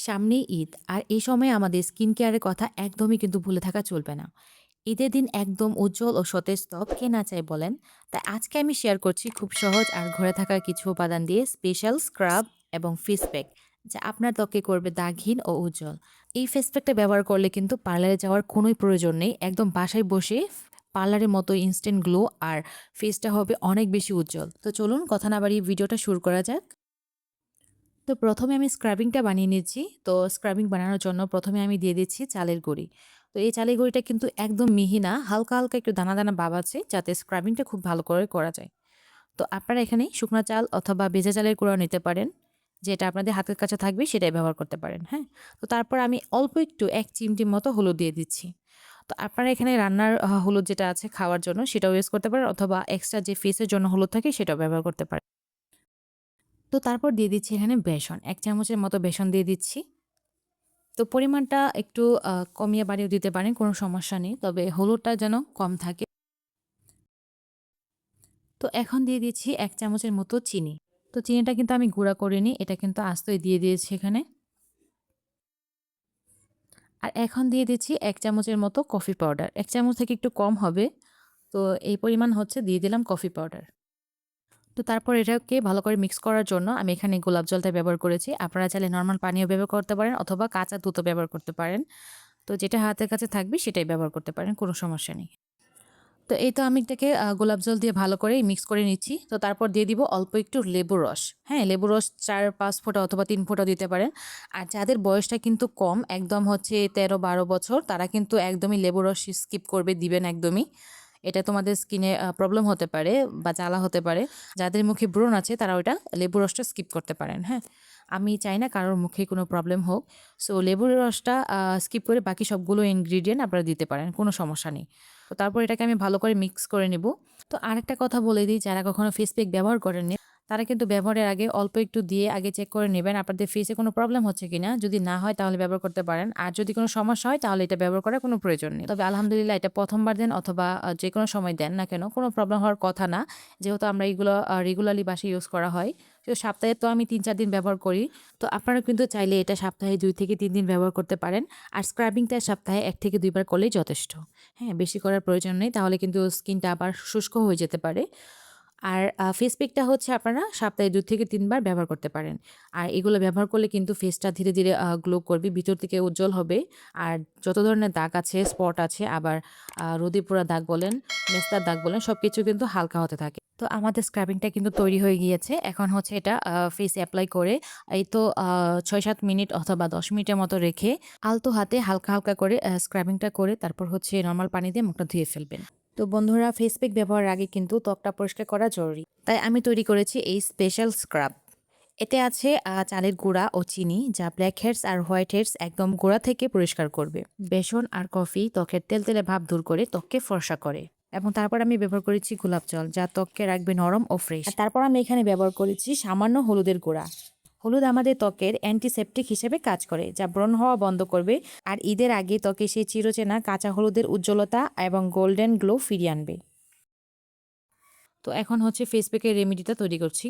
সামনেই ঈদ আর এই সময় আমাদের স্কিন কেয়ারের কথা একদমই কিন্তু ভুলে থাকা চলবে না। ঈদের দিন একদম উজ্জ্বল ও সতেজ ত্বক কে না চায় বলেন? তাই আজকে আমি শেয়ার করছি খুব সহজ আর ঘরে থাকা কিছু উপাদান দিয়ে স্পেশাল স্ক্রাব এবং ফেস প্যাক যা আপনার ত্বককে করবে দাগহীন ও উজ্জ্বল। এই ফেস প্যাকটা ব্যবহার করলে কিন্তু পার্লারে যাওয়ার কোনোই প্রয়োজন নেই। একদম বাসায় বসে পার্লারের মতো ইনস্ট্যান্ট গ্লো আর ফেসটা হবে অনেক বেশি উজ্জ্বল। তো চলুন কথা না বাড়িয়ে ভিডিওটা শুরু করা যাক। তো প্রথমে আমি স্ক্রাবিংটা বানিয়ে নিচ্ছি। তো স্ক্রাবিং বানানোর জন্য প্রথমে আমি দিয়ে দিচ্ছি চালের গুঁড়ি। তো এই চালের গুঁড়িটা কিন্তু একদম মিহি না, হালকা, হালকা একটু দানা, দানা ভাব আছে যাতে স্ক্রাবিংটা খুব ভালো করে করা যায়। তো আপনারা এখানে শুকনা চাল অথবা ভেজা চালের গুঁড়াও নিতে পারেন। যেটা আপনাদের হাতের কাছে থাকবে সেটাই ব্যবহার করতে পারেন, হ্যাঁ? তো তারপর আমি অল্প একটু ১ চিমটি মতো হলুদ দিয়ে দিচ্ছি। তো আপনারা এখানে রান্নার হলুদ যেটা আছে খাওয়ার জন্য সেটাও ইউজ করতে পারেন অথবা এক্সট্রা যে ফেসের জন্য হলুদ থাকে সেটাও ব্যবহার করতে পারেন। তো তারপর দিয়ে দিচ্ছি এখানে বেসন। ১ চামচের মতো বেসন দিয়ে দিচ্ছি। তো পরিমাণটা একটু কমিয়ে বাড়িয়েও দিতে পারেন, কোনো সমস্যা নেই। তবে হলুদটা যেন কম থাকে। তো এখন দিয়ে দিচ্ছি ১ চামচের মতো চিনি। তো চিনিটা কিন্তু আমি গুঁড়া করিনি, এটা কিন্তু আস্তই দিয়ে দিয়েছি এখানে। আর এখন দিয়ে দিচ্ছি ১ চামচের মতো কফি পাউডার। ১ চামচ থেকে একটু কম হবে। তো এই পরিমাণ হচ্ছে দিয়ে দিলাম কফি পাউডার। তো তারপর এটাকে ভালো করে মিক্স করার জন্য আমি এখানে গোলাপ জলটা ব্যবহার করেছি। আপনারা চাইলে নরমাল পানিও ব্যবহার করতে পারেন অথবা কাঁচা দুধও ব্যবহার করতে পারেন। তো যেটা হাতের কাছে থাকবে সেটাই ব্যবহার করতে পারেন, কোনো সমস্যা নেই। তো এই তো আমি এটাকে গোলাপ জল দিয়ে ভালো করে মিক্স করে নিচ্ছি। তো তারপর দিয়ে দিব অল্প একটু লেবুর রস। হ্যাঁ? লেবুর রস ৪-৫ ফোঁটা অথবা ৩ ফোঁটাও দিতে পারেন। আর যাদের বয়সটা কিন্তু কম, একদম হচ্ছে ১৩-১২ বছর, তারা কিন্তু একদমই লেবুর রস স্কিপ করবে, দিবেন একদমই। এটা তোমাদের স্কিনে প্রবলেম হতে পারে বা জ্বালা হতে পারে। যাদের মুখে ব্রণ আছে তারা ওইটা লেবুর রসটা স্কিপ করতে পারেন, হ্যাঁ? আমি চাই না কারোর মুখে কোনো প্রবলেম হোক। সো লেবুর রসটা স্কিপ করে বাকি সবগুলো ইনগ্রিডিয়েন্ট আপনারা দিতে পারেন, কোনো সমস্যা নেই। তো তারপর এটাকে আমি ভালো করে মিক্স করে নেব। তো আরেকটা কথা বলে দিই, যারা কখনো ফেস প্যাক ব্যবহার করেননি, তারা কিন্তু ব্যবহারের আগে অল্প একটু দিয়ে আগে চেক করে নেবেন আপনাদের ফেসে কোনো প্রবলেম হচ্ছে কিনা। যদি না হয় তাহলে ব্যবহার করতে পারেন। আর যদি কোনো সমস্যা হয় তাহলে এটা ব্যবহার করার কোনো প্রয়োজন নেই। তবে আলহামদুলিল্লাহ এটা ১ম বার দেন অথবা যেকোনো সময় দেন না কেন, কোনো প্রবলেম হওয়ার কথা না। যেহেতু আমরা এগুলো রেগুলারলি বাসায় ইউজ করা হয়। তো সপ্তাহে তো আমি ৩-৪ দিন ব্যবহার করি। তো আপনারা কিন্তু চাইলে এটা সপ্তাহে ২ থেকে ৩ দিন ব্যবহার করতে পারেন। আর স্ক্রাবিংটা সপ্তাহে ১ থেকে ২ বার করলেই যথেষ্ট। হ্যাঁ, বেশি করার প্রয়োজন নেই। তাহলে কিন্তু স্কিনটা আবার শুষ্ক হয়ে যেতে পারে। আর ফেস প্যাকটা হচ্ছে আপনারা সপ্তাহে ২ থেকে ৩ বার ব্যবহার করতে পারেন। আর এগুলো ব্যবহার করলে কিন্তু ফেসটা ধীরে, ধীরে গ্লো করবে, ভিতর থেকে উজ্জ্বল হবে। আর যত ধরনের দাগ আছে, স্পট আছে, আবার রোদে পোড়া দাগ বলেন, মেস্তার দাগ বলেন, সবকিছু কিন্তু হালকা হতে থাকে। তো আমাদের স্ক্রাবিংটা কিন্তু তৈরি হয়ে গিয়েছে। এখন হচ্ছে এটা ফেসে এপ্লাই করে এই তো ৬-৭ মিনিট অথবা ১০ মিনিটের মতো রেখে আলতো হাতে হালকা, হালকা করে স্ক্রাবিংটা করে তারপর হচ্ছে নরমাল পানি দিয়ে মুখটা ধুয়ে ফেলবেন। তো বন্ধুরা, ফেস প্যাক ব্যবহারের আগে কিন্তু ত্বকটা পরিষ্কার করা জরুরি। তাই আমি তৈরি করেছি এই স্পেশাল স্ক্রাব। এতে আছে চালের গুঁড়া ও চিনি যা black heads are white heads একদম গোড়া থেকে পরিষ্কার করবে। বেসন আর কফি ত্বকের তেলতেলে ভাব দূর করে ত্বককে ফর্সা করে। এবং তারপর আমি ব্যবহার করেছি গোলাপ জল যা ত্বককে রাখবে নরম ও ফ্রেশ। আর তারপর আমি এখানে ব্যবহার করেছি সামান্য হলুদের গুঁড়া। হলুদ আমাদের ত্বকের অ্যান্টিসেপটিক হিসেবে কাজ করে যা ব্রণ হওয়া বন্ধ করবে। আর ঈদের আগে ত্বকে সেই চিরচেনা কাঁচা হলুদের উজ্জ্বলতা এবং গোল্ডেন গ্লো ফিরিয়ে আনবে। তো এখন হচ্ছে ফেস প্যাকের রেমেডিটা তৈরি করছি।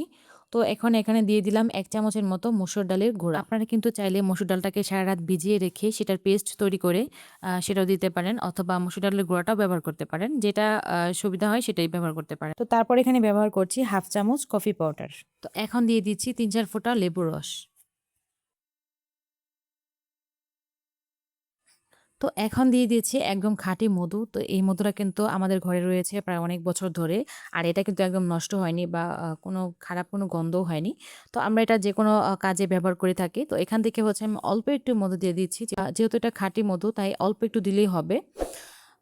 তো এখন এখানে দিয়ে দিলাম ১ চামচের মতো মসুর ডালের গুঁড়া। আপনারা কিন্তু চাইলে মসুর ডালটাকে সারারাত ভিজিয়ে রেখে সেটার পেস্ট তৈরি করে সেটাও দিতে পারেন অথবা মসুর ডালের গুঁড়াটাও ব্যবহার করতে পারেন। যেটা সুবিধা হয় সেটাই ব্যবহার করতে পারেন। তো তারপর এখানে ব্যবহার করছি 1/2 চামচ কফি পাউডার। তো এখন দিয়ে দিচ্ছি ৩-৪ ফোঁটা লেবুর রস। তো এখন দিয়ে দিয়েছি একদম খাঁটি মধু। তো এই মধুটা কিন্তু আমাদের ঘরে রয়েছে প্রায় অনেক বছর ধরে। আর এটা কিন্তু একদম নষ্ট হয়নি বা কোনো খারাপ কোনো গন্ধও হয়নি। তো আমরা এটা যেকোনো কাজে ব্যবহার করে থাকি। তো এখান থেকে হচ্ছে আমি অল্প একটু মধু দিয়ে দিচ্ছি। যেহেতু এটা খাঁটি মধু তাই অল্প একটু দিলেই হবে।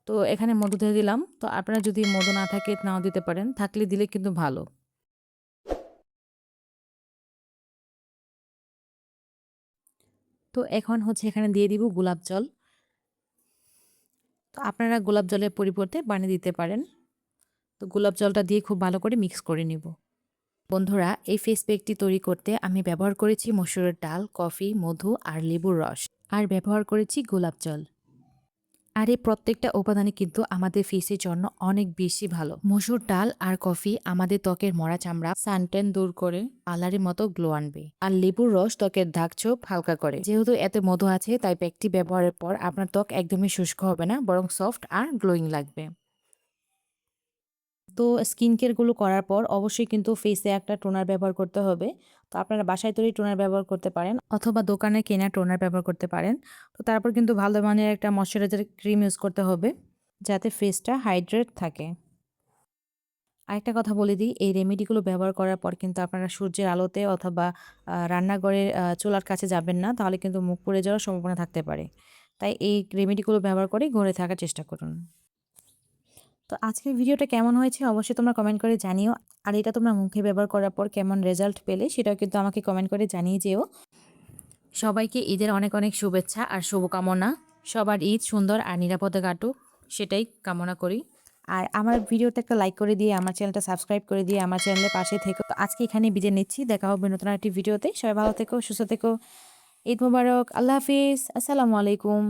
তো এখানে মধু দিয়ে দিলাম। তো আপনারা যদি মধু না থাকে নাও দিতে পারেন। থাকলে দিলে কিন্তু ভালো। তো এখন হচ্ছে এখানে দিয়ে দিব গোলাপ জল। তো আপনারা গোলাপ জলের পরিবর্তে পানি দিতে পারেন। তো গোলাপ জলটা দিয়ে খুব ভালো করে মিক্স করে নিব। বন্ধুরা, এই ফেস প্যাকটি তৈরি করতে আমি ব্যবহার করেছি মসুরের ডাল, কফি, মধু আর লেবুর রস। আর ব্যবহার করেছি গোলাপ জল। আর এই প্রত্যেকটা উপাদানই কিন্তু আমাদের ফেসের জন্য অনেক বেশি ভালো। মসুর ডাল আর কফি আমাদের ত্বকের মরা চামড়া, সানট্যান দূর করে পার্লারের মতো গ্লো আনবে। আর লেবুর রস ত্বকের দাগ-ছোপ হালকা করে। যেহেতু এতে মধু আছে তাই প্যাকটি ব্যবহারের পর আপনার ত্বক একদমই শুষ্ক হবে না, বরং সফট আর গ্লোয়িং লাগবে। তো স্কিন কেয়ারগুলো করার পর অবশ্যই কিন্তু ফেসে একটা টোনার ব্যবহার করতে হবে। তো আপনারা বাসায় তৈরি টোনার ব্যবহার করতে পারেন অথবা দোকানে কেনা টোনার ব্যবহার করতে পারেন। তো তারপর কিন্তু ভালো মানের একটা ময়েশ্চারাইজার ক্রিম ইউজ করতে হবে যাতে ফেসটা হাইড্রেট থাকে। আরেকটা কথা বলে দিই, এই রেমেডিগুলো ব্যবহার করার পর কিন্তু আপনারা সূর্যের আলোতে অথবা রান্নাঘরের চুলার কাছে যাবেন না, তাহলে কিন্তু মুখ পুড়ে যাওয়ার সম্ভাবনা থাকতে পারে। তাই এই রেমেডিগুলো ব্যবহার করেই ঘরে থাকার চেষ্টা করুন। তো আজকের ভিডিওটা কেমন হয়েছে অবশ্যই তোমরা কমেন্ট করে জানিও। আর এটা তোমরা মুখে ব্যবহার করার পর কেমন রেজাল্ট পেলে সেটাও কিন্তু আমাকে কমেন্ট করে জানিয়ে যেও। সবাইকে ঈদের অনেক অনেক শুভেচ্ছা আর শুভকামনা। সবার ঈদ সুন্দর আর নিরাপদে কাটুক সেটাই কামনা করি। আর আমার ভিডিওতে একটা লাইক করে দিয়ে আমার চ্যানেলটা সাবস্ক্রাইব করে দিয়ে আমার চ্যানেলের পাশে থেকো। তো আজকে এখানেই বিদায় নিচ্ছি। দেখা হবে নতুন একটি ভিডিওতে। সবাই ভালো থেকো, সুস্থ থেকো। ঈদ মোবারক। আল্লাহ হাফিজ। আসসালামু আলাইকুম।